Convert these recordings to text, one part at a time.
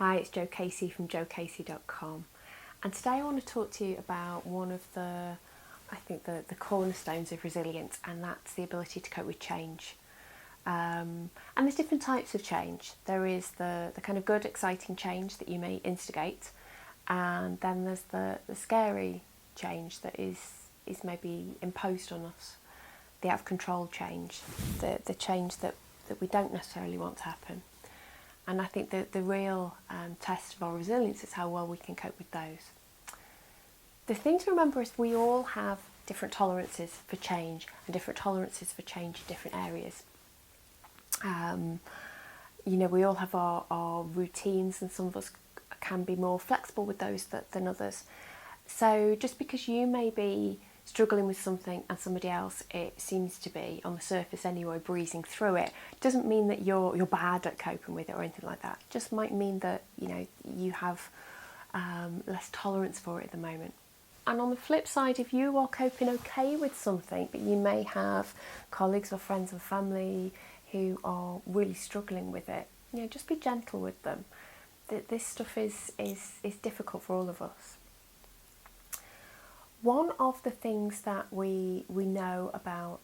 Hi, it's Jo Casey from jocasey.com, and today I want to talk to you about one of the cornerstones of resilience, and that's the ability to cope with change. And there's different types of change. There is the kind of good, exciting change that you may instigate, and then there's the scary change that is maybe imposed on us, the out of control change, the change that we don't necessarily want to happen. And I think that the real test of our resilience is how well we can cope with those. The thing to remember is we all have different tolerances for change and different tolerances for change in different areas. We all have our routines, and some of us can be more flexible with those than others. So just because you may be struggling with something and somebody else, it seems to be, on the surface anyway, breezing through it, doesn't mean that you're bad at coping with it or anything like that. It just might mean that you have less tolerance for it at the moment. And on the flip side, if you are coping okay with something, but you may have colleagues or friends or family who are really struggling with it, just be gentle with them. This stuff is difficult for all of us. One of the things that we know about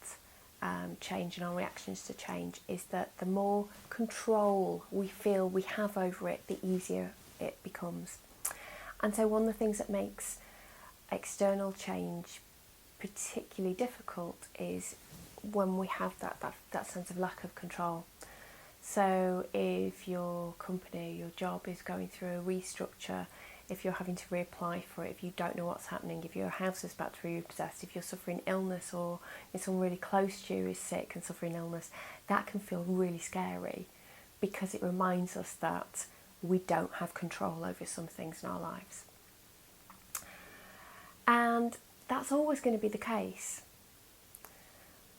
change and our reactions to change is that the more control we feel we have over it, the easier it becomes. And so one of the things that makes external change particularly difficult is when we have that sense of lack of control. So if your company, your job is going through a restructure, if you're having to reapply for it, if you don't know what's happening, if your house is about to be repossessed, if you're suffering illness, or if someone really close to you is sick and suffering illness, that can feel really scary because it reminds us that we don't have control over some things in our lives. And that's always going to be the case.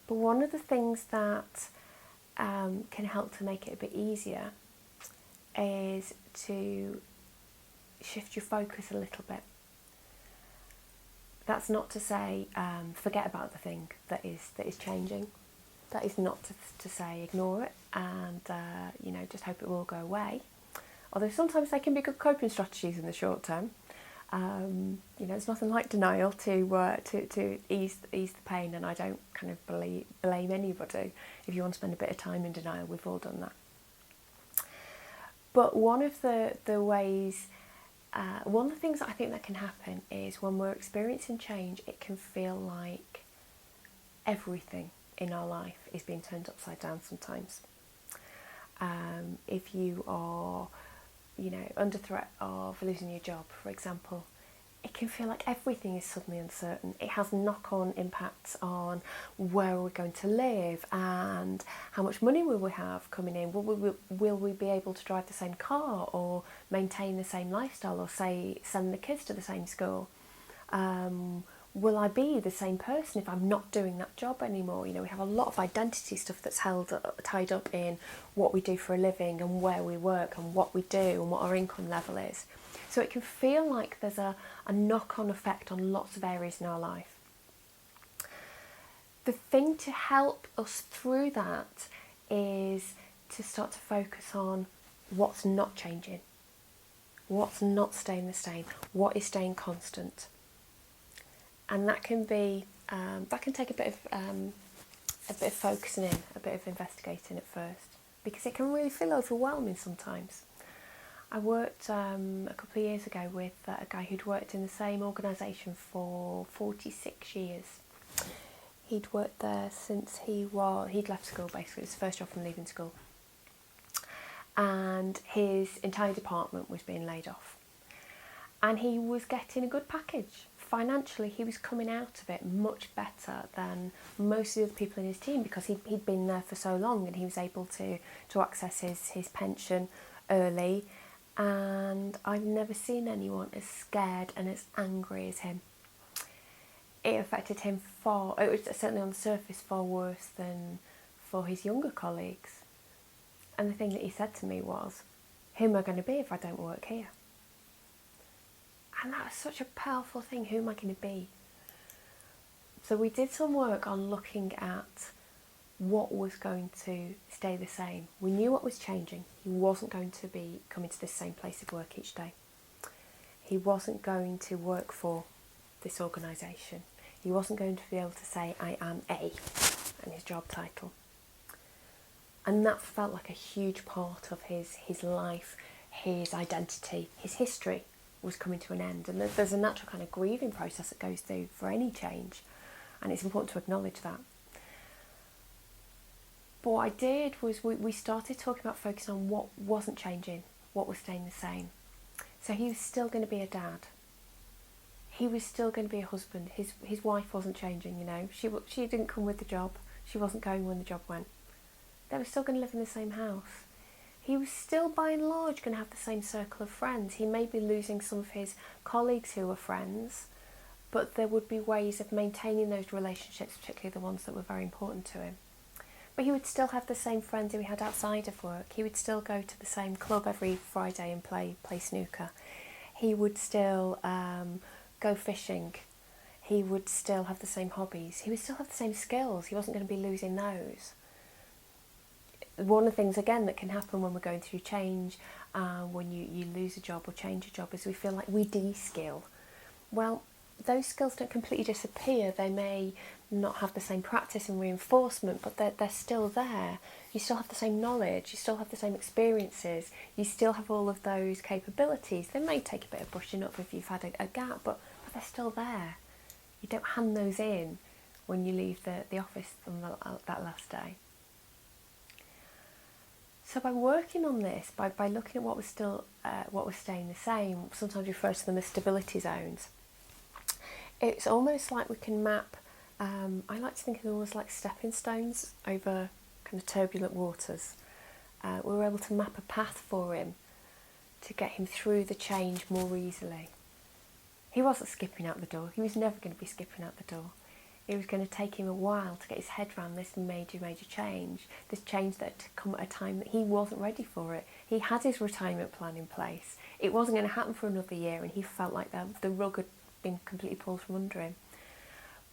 But one of the things that can help to make it a bit easier is to shift your focus a little bit. That's not to say forget about the thing that is changing. That is not to say ignore it and just hope it will go away. Although sometimes they can be good coping strategies in the short term. It's nothing like denial to ease the pain, and I don't kind of blame anybody if you want to spend a bit of time in denial. We've all done that. But one of the ways, one of the things that I think that can happen is when we're experiencing change, it can feel like everything in our life is being turned upside down sometimes. If you are under threat of losing your job, for example, it can feel like everything is suddenly uncertain. It has knock-on impacts on where we're going to live and how much money will we have coming in. Will we be able to drive the same car or maintain the same lifestyle, or say send the kids to the same school? Will I be the same person if I'm not doing that job anymore? We have a lot of identity stuff that's tied up in what we do for a living and where we work and what we do and what our income level is. So it can feel like there's a knock-on effect on lots of areas in our life. The thing to help us through that is to start to focus on what's not changing, what's not staying the same, what is staying constant. And that can be that can take a bit of focusing in, a bit of investigating at first, because it can really feel overwhelming sometimes. I worked a couple of years ago with a guy who'd worked in the same organisation for 46 years. He'd worked there since he'd left school, basically. It was his first job from leaving school. And his entire department was being laid off. And he was getting a good package. Financially, he was coming out of it much better than most of the people in his team, because he'd been there for so long, and he was able to access his pension early. And I've never seen anyone as scared and as angry as him. It affected him it was certainly on the surface far worse than for his younger colleagues. And the thing that he said to me was, who am I going to be if I don't work here? And that was such a powerful thing. Who am I going to be? So we did some work on looking at what was going to stay the same. We knew what was changing. He wasn't going to be coming to the same place of work each day. He wasn't going to work for this organisation. He wasn't going to be able to say, I am A, and his job title. And that felt like a huge part of his life, his identity, his history was coming to an end. And there's a natural kind of grieving process that goes through for any change, and it's important to acknowledge that. But what I did was we started talking about focusing on what wasn't changing, what was staying the same. So he was still going to be a dad. He was still going to be a husband. His wife wasn't changing, you know. She didn't come with the job. She wasn't going when the job went. They were still going to live in the same house. He was still, by and large, going to have the same circle of friends. He may be losing some of his colleagues who were friends, but there would be ways of maintaining those relationships, particularly the ones that were very important to him. But he would still have the same friends who he had outside of work. He would still go to the same club every Friday and play snooker. He would still go fishing. He would still have the same hobbies. He would still have the same skills. He wasn't going to be losing those. One of the things, again, that can happen when we're going through change, when you lose a job or change a job, is we feel like we de-skill. Well, those skills don't completely disappear. They may not have the same practice and reinforcement, but they're still there. You still have the same knowledge, you still have the same experiences, you still have all of those capabilities. They may take a bit of brushing up if you've had a gap, but they're still there. You don't hand those in when you leave the office on that last day. So by working on this, by looking at what was staying the same, sometimes referred to them as stability zones, it's almost like we can map, I like to think of them almost like stepping stones over kind of turbulent waters. We were able to map a path for him to get him through the change more easily. He wasn't skipping out the door. He was never going to be skipping out the door. It was going to take him a while to get his head around this major change, this change that had come at a time that he wasn't ready for it. He had his retirement plan in place. It wasn't going to happen for another year, and he felt like the rug had been completely pulled from under him.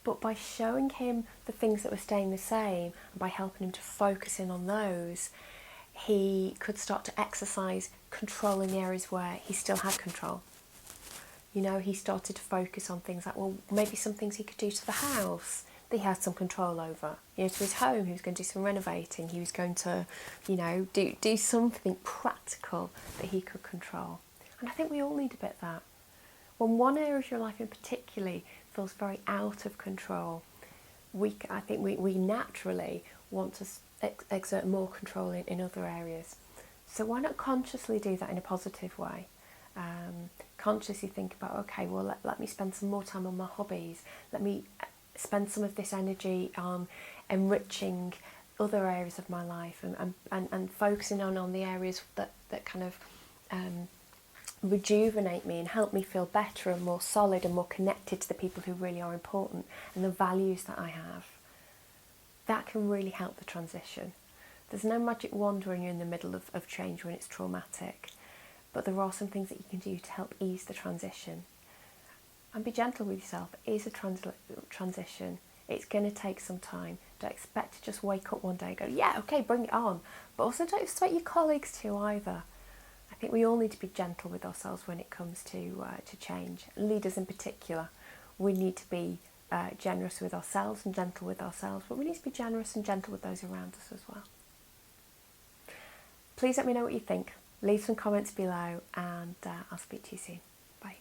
But by showing him the things that were staying the same, and by helping him to focus in on those, he could start to exercise control in the areas where he still had control. You know, he started to focus on things like, well, maybe some things he could do to the house that he had some control over. You know, to his home, he was going to do some renovating. He was going to, you know, do something practical that he could control. And I think we all need a bit of that. When one area of your life in particular feels very out of control, I think we naturally want to exert more control in other areas. So why not consciously do that in a positive way? Consciously think about, okay, well, let me spend some more time on my hobbies. Let me spend some of this energy on enriching other areas of my life and focusing on the areas that kind of rejuvenate me and help me feel better and more solid and more connected to the people who really are important and the values that I have. That can really help the transition. There's no magic wand when you're in the middle of change when it's traumatic. But there are some things that you can do to help ease the transition. And be gentle with yourself. It is a transition. It's going to take some time. Don't expect to just wake up one day and go, yeah, okay, bring it on. But also don't expect your colleagues to either. I think we all need to be gentle with ourselves when it comes to change. Leaders in particular, we need to be generous with ourselves and gentle with ourselves, but we need to be generous and gentle with those around us as well. Please let me know what you think. Leave some comments below, and I'll speak to you soon. Bye.